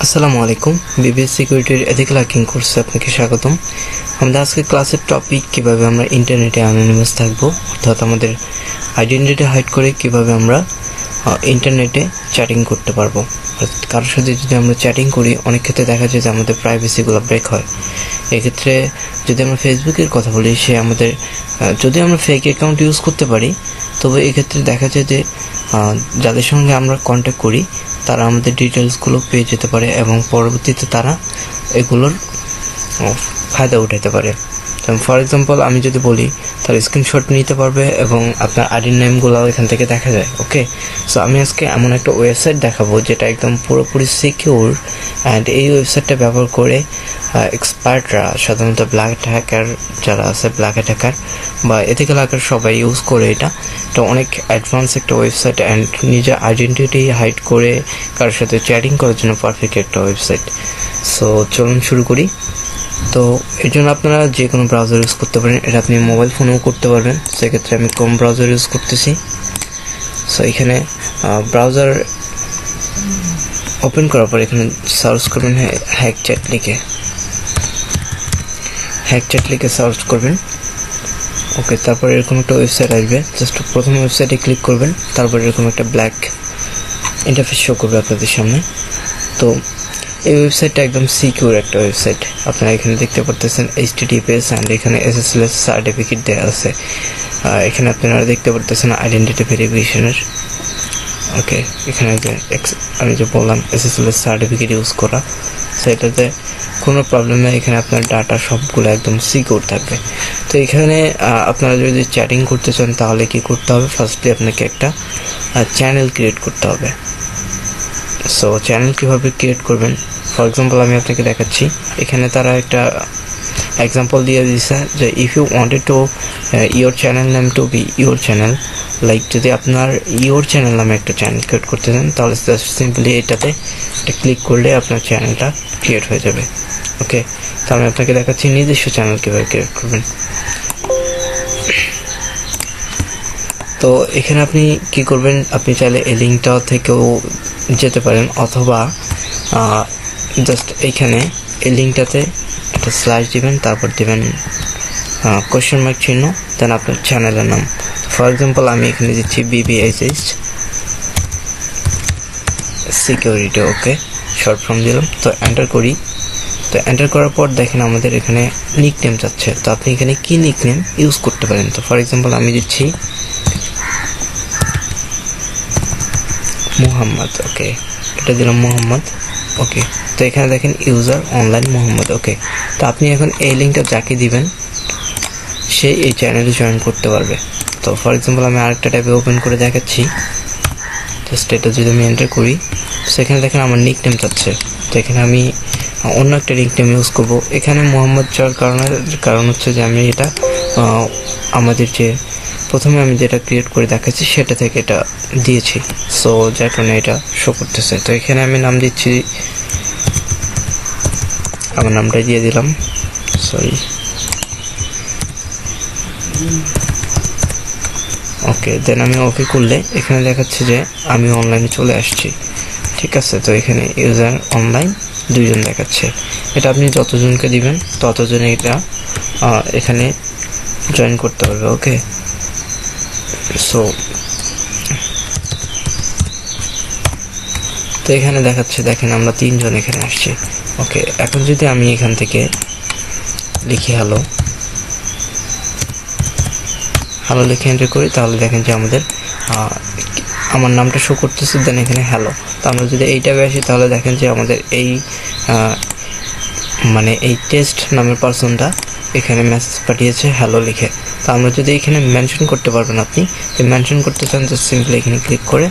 আসসালামু আলাইকুম, বিবিএস সিকিউরিটির এথিক্যাল হ্যাকিং কোর্সে আপনাকে স্বাগতম। আমাদের আজকের ক্লাসের টপিক কিভাবে আমরা ইন্টারনেটে অ্যানোনিমাস থাকবো, অর্থাৎ আমাদের আইডেন্টিটি হাইড করে কিভাবে আমরা ইন্টারনেটে চ্যাটিং করতে পারবো। কারোর সাথে যদি আমরা চ্যাটিং করি, অনেক ক্ষেত্রে দেখা যায় যে আমাদের প্রাইভেসিগুলো ব্রেক হয়। এক্ষেত্রে যদি আমরা ফেসবুকের কথা বলি, সে আমাদের যদি আমরা ফেক অ্যাকাউন্ট ইউজ করতে পারি, তবে এক্ষেত্রে দেখা যায় যে যাদের সঙ্গে আমরা কন্ট্যাক্ট করি তারা আমাদের ডিটেলসগুলো পেয়ে যেতে পারে এবং পরবর্তীতে তারা এগুলোর ফায়দা উঠাতে পারে। ফর এক্সাম্পল আমি যদি বলি, তার স্ক্রিনশট নিতে পারবে এবং আপনার আইডির নেমগুলো এখান থেকে দেখা যায়। ওকে, সো আমি আজকে এমন একটা ওয়েবসাইট দেখাবো যেটা একদম পুরোপুরি সিকিউর, অ্যান্ড এই ওয়েবসাইটটা ব্যবহার করে এক্সপার্টরা, সাধারণত ব্ল্যাক হ্যাকার যারা আছে, ব্ল্যাক হ্যাকার বা এথিক্যাল হ্যাকার সবাই ইউজ করে। এটা অনেক অ্যাডভান্স একটা ওয়েবসাইট, অ্যান্ড নিজের আইডেন্টিটি হাইড করে কারোর সাথে চ্যাটিং করার জন্য পারফেক্ট একটা ওয়েবসাইট। সো চলুন শুরু করি। তো এর জন্য আপনারা যে কোনো ব্রাউজার ইউজ করতে পারেন, এটা আপনি মোবাইল ফোনেও করতে পারবেন। সেক্ষেত্রে আমি ক্রোম ব্রাউজার ইউজ করতেছি। সো এখানে ব্রাউজার ওপেন করার পর এখানে সার্চ করবেন হ্যাক চ্যাট লিখে সার্চ করবেন। ওকে, তারপর এরকম একটা ওয়েবসাইট আসবে। জাস্ট প্রথম ওয়েবসাইটে ক্লিক করবেন, তারপর এরকম একটা ব্ল্যাক ইন্টারফেস শো করবে আপনাদের সামনে। তো এই ওয়েবসাইটটা একদম সিকিউর একটা ওয়েবসাইট। আপনারা এখানে দেখতে পারতেছেন HTTPS, অ্যান্ড এখানে SSL সার্টিফিকেট দেওয়া আছে। এখানে আপনারা দেখতে পারতেছেন আইডেন্টিটি ভেরিফিকেশনের। ওকে, এখানে যে আমি যে বললাম SSL সার্টিফিকেট ইউজ করা, সেটাতে কোনো প্রবলেম নেই। এখানে আপনার ডাটা সবগুলো একদম সিকিউর থাকবে। তো এখানে আপনারা যদি চ্যাটিং করতে চান তাহলে কি করতে হবে? ফার্স্টলি আপনাকে একটা চ্যানেল ক্রিয়েট করতে হবে। সো চ্যানেল কীভাবে ক্রিয়েট করবেন, ফর এক্সাম্পল আমি আপনাকে দেখাচ্ছি। এখানে তারা একটা এক্সাম্পল দিয়ে দিয়েছে যে if you wanted to your channel name to be your channel, like যদি আপনার ইয়োর চ্যানেল নামে একটা চ্যানেল ক্রিয়েট করতে চান, তাহলে জাস্ট সিম্পলি এটাতে ক্লিক করলে আপনার চ্যানেলটা ক্রিয়েট হয়ে যাবে। ওকে, তো আমি আপনাকে দেখাচ্ছি নিজস্ব চ্যানেল কীভাবে ক্রিয়েট করবেন। তো এখানে আপনি কি করবেন, আপনি চাইলে এই লিঙ্কটা থেকেও যেতে পারেন, অথবা জাস্ট এইখানে এই লিঙ্কটাতে একটা স্ল্যাশ দিবেন, তারপর দিবেন কোয়েশ্চেন মার্ক চিহ্ন, দেন আপনার চ্যানেলের নাম। ফর এক্সাম্পল আমি এখানে দিচ্ছি BBSH সিকিউরিটি। ওকে, শর্ট ফর্ম দিলাম। তো এন্টার করি। তো এন্টার করার পর দেখেন আমাদের এখানে নিকনেম চাচ্ছে। তো আপনি এখানে কি নিকনেম ইউজ করতে পারেন। তো ফর এক্সাম্পল আমি দিচ্ছি মোহাম্মদ। ওকে, এটা দিলাম মোহাম্মদ। ওকে, তো এখানে দেখেন ইউজার অনলাইন মোহাম্মদ। ওকে, তো আপনি এখন এই লিঙ্কটা যাকে দিবেন সে এই চ্যানেলে জয়েন করতে পারবে। তো ফর এক্সাম্পল আমি আরেকটা ট্যাবে ওপেন করে দেখাচ্ছি। জাস্ট এটা যদি আমি এন্টার করি, সেখানে দেখেন আমার নিকনেম চাচ্ছে। তো এখানে আমি অন্য একটা নিকনেম ইউজ করব। এখানে মোহাম্মদ চাওয়ার কারণ হচ্ছে যে আমি এটা আমাদের যে প্রথমে আমি যেটা ক্রিয়েট করে দেখাচ্ছি সেটা থেকে এটা দিয়েছি। সো যার কারণে এটা শো করতেছে। তো এখানে আমি নাম দিচ্ছি, আমার নামটা দিয়ে দিলাম, সরি। ওকে, দেন আমি ওকে করলে এখানে দেখাচ্ছে যে আমি অনলাইনে চলে আসছি। ঠিক আছে, তো এখানে ইউজার অনলাইন দুইজন দেখাচ্ছে। এটা আপনি যতজনকে দিবেন ততজনে এটা এখানে জয়েন করতে পারবে। ওকে, সো তো এখানে দেখাচ্ছে, দেখেন আমরা 3 জন এখানে আসছি। ওকে, এখন যদি আমি এখান থেকে লিখি হ্যালো লিখে এন্টার করি, তাহলে দেখেন যে আমার নামটা শো করতেছে, দেন এখানে হ্যালো। তো আমরা যদি এই ট্যাবে আসি, তাহলে দেখেন যে আমাদের এই এই টেস্ট নামের পার্সনটা এখানে মেসেজ পাঠিয়েছে হ্যালো লিখে। তো আমরা যদি এখানে মেনশন করতে পারবেন, আপনি মেনশন করতে চান, জাস্ট সিম্পলি এখানে ক্লিক করে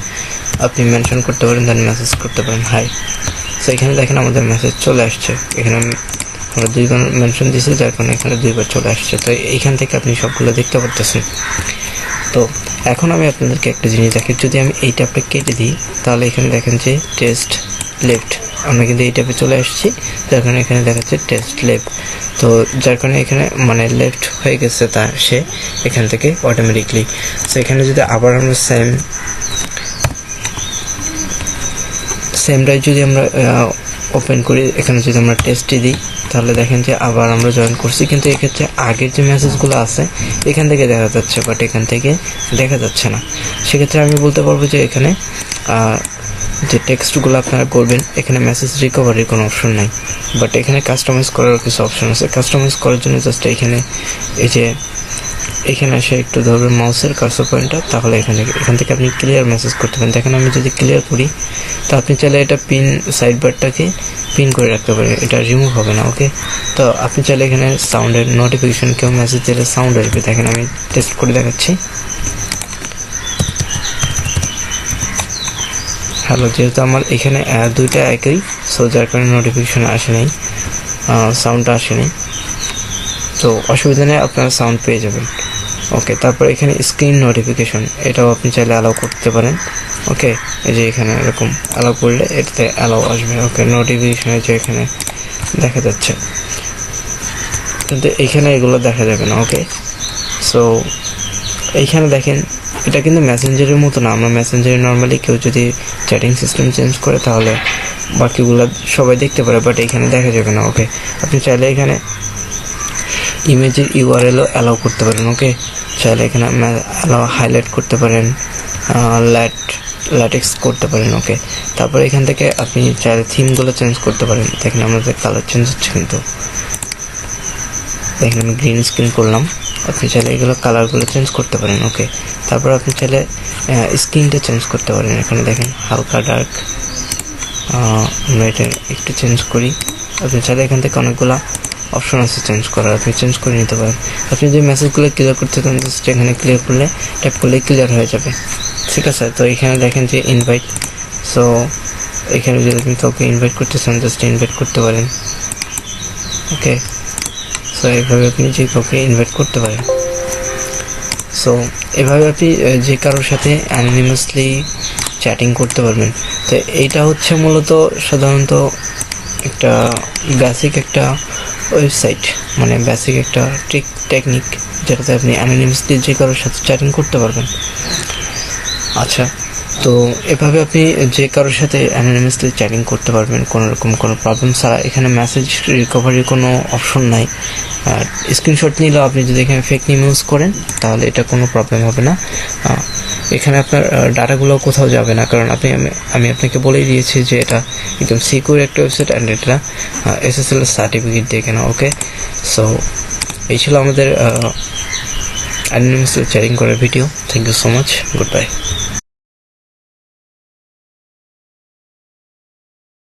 আপনি মেনশন করতে পারেন, দেন মেসেজ করতে পারেন হাই। তো এখানে দেখেন আমাদের মেসেজ চলে আসছে। এখানে আমরা 2বার মেনশন দিয়েছি, যার কারণে এখানে 2বার চলে আসছে। তো এইখান থেকে আপনি সবগুলো দেখতে পারতেছেন। তো এখন আমি আপনাদেরকে একটা জিনিস দেখি, যদি আমি এই ট্যাবটা কেটে দিই, তাহলে এখানে দেখেন যে টেস্ট লেফট, আমরা কিন্তু এই ট্যাবে চলে আসছি, যার কারণে এখানে দেখাচ্ছে টেস্ট লেফট। তো যার কারণে এখানে লেফট হয়ে গেছে তার সে এখান থেকে অটোমেটিকলি। সো এখানে যদি আবার আমরা সেমটাই যদি আমরা ওপেন করি, এখানে যদি আমরা টেস্টে দিই তাহলে দেখেন যে আবার আমরা জয়েন করছি, কিন্তু এক্ষেত্রে আগের যে মেসেজগুলো আছে এখান থেকে দেখা যাচ্ছে, বাট এখান থেকে দেখা যাচ্ছে না। সেক্ষেত্রে আমি বলতে পারবো যে এখানে যে টেক্সটগুলো আপনারা করবেন এখানে মেসেজ রিকভারির কোনো অপশন নাই, বাট এখানে কাস্টমাইজ করার কিছু অপশন আছে। কাস্টমাইজ করার জন্য জাস্ট এখানে এই যে এখানে এসে একটু ধরবেন মাউসের কার্সর পয়েন্টটা, তাহলে এখান থেকে আপনি ক্লিয়ার মেসেজ করতে পারেন। দেখেন আমি যদি ক্লিয়ার করি তো আপনি চাইলে এটা পিন সাইড বারটাকে পিন করে রাখতে পারেন, এটা রিমুভ হবে না। ওকে, তো আপনি চাইলে এখানে সাউন্ডের নোটিফিকেশন কেউ মেসেজ দিলে সাউন্ড আসবে। দেখেন আমি টেস্ট করে দেখাচ্ছি। হ্যালো, যেহেতু আমার এখানে দুইটা একই, সো যার কারণে নোটিফিকেশন আসে নাই, সাউন্ডটা আসেনি, তো অসুবিধা নেই, আপনারা সাউন্ড পেয়ে যাবেন। ওকে, তারপর এখানে স্ক্রিন নোটিফিকেশন, এটাও আপনি চাইলে অ্যালাউ করতে পারেন। ওকে, এই যে এখানে এরকম অ্যালাউ করলে এটাতে অ্যালাউ আসবে। ওকে, নোটিফিকেশনে যে এখানে দেখা যাচ্ছে, কিন্তু এইখানে এগুলো দেখা যাবে না। ওকে, সো এইখানে দেখেন এটা কিন্তু মেসেঞ্জারের মতো না। আমরা মেসেঞ্জারে নর্মালি কেউ যদি চ্যাটিং সিস্টেম চেঞ্জ করে তাহলে বাকিগুলো সবাই দেখতে পারে, বাট এখানে দেখা যাবে না। ওকে, আপনি চাইলে এখানে ইমেজের ইউআরএলও অ্যালাউ করতে পারেন। ওকে, চাইলে এখানে অ্যালাউ হাইলাইট করতে পারেন, ল্যাটেক্স করতে পারেন। ওকে, তারপরে এখান থেকে আপনি চাইলে থিমগুলো চেঞ্জ করতে পারেন। দেখেন আমাদের কালার চেঞ্জ হচ্ছে, কিন্তু দেখেন আমি গ্রিন স্ক্রিন করলাম, আপনি চাইলে এগুলো কালারগুলো চেঞ্জ করতে পারেন। ওকে, তারপর আপনি চাইলে স্ক্রিনটা চেঞ্জ করতে পারেন। এখানে দেখেন হালকা ডার্ক, আমরা এটা একটু চেঞ্জ করি। আপনি চাইলে এখান থেকে অনেকগুলো অপশন আছে চেঞ্জ করার, আপনি চেঞ্জ করে নিতে পারেন। আপনি যে মেসেজগুলো ক্লিয়ার করতে চান জাস্ট এখানে ক্লিয়ার করলে ট্যাপ করলে ক্লিয়ার হয়ে যাবে। ঠিক আছে, তো এখানে দেখেন যে ইনভাইট, সো এখানে যদি আপনি কাউকে ইনভাইট করতে চান জাস্ট ইনভাইট করতে পারেন। ওকে, সো এইভাবে আপনি যে কাউকে ইনভাইট করতে পারেন। সো এভাবে আপনি যে কারোর সাথে অ্যানোনিমাসলি চ্যাটিং করতে পারবেন। তো এইটা হচ্ছে মূলত সাধারণত একটা বেসিক একটা ওয়েবসাইট, মানে বেসিক একটা টেকনিক যেটাতে আপনি অ্যানোনিমাসলি যে কারোর সাথে চ্যাটিং করতে পারবেন। আচ্ছা, তো এভাবে আপনি যে কারোর সাথে অ্যানোনিমাসলি চ্যাটিং করতে পারবেন কোনো রকম কোনো প্রবলেম ছাড়া। এখানে মেসেজ রিকভারির কোনো অপশন নাই। স্ক্রিনশট নিলেও আপনি যদি এখানে ফেক নেম ইউজ করেন তাহলে এটা কোনো প্রবলেম হবে না। এখানে আপনার ডাটাগুলো কোথাও যাবে না, কারণ আমি আপনাকে বলেই দিয়েছি যে এটা একদম সিকিউর একটা ওয়েবসাইট অ্যান্ড এটা SSL সার্টিফিকেট দিয়ে কেনা। ওকে, সো এই ছিল আমাদের অ্যানোনিমাসলি চ্যাটিং করার video. Thank you so much, good by.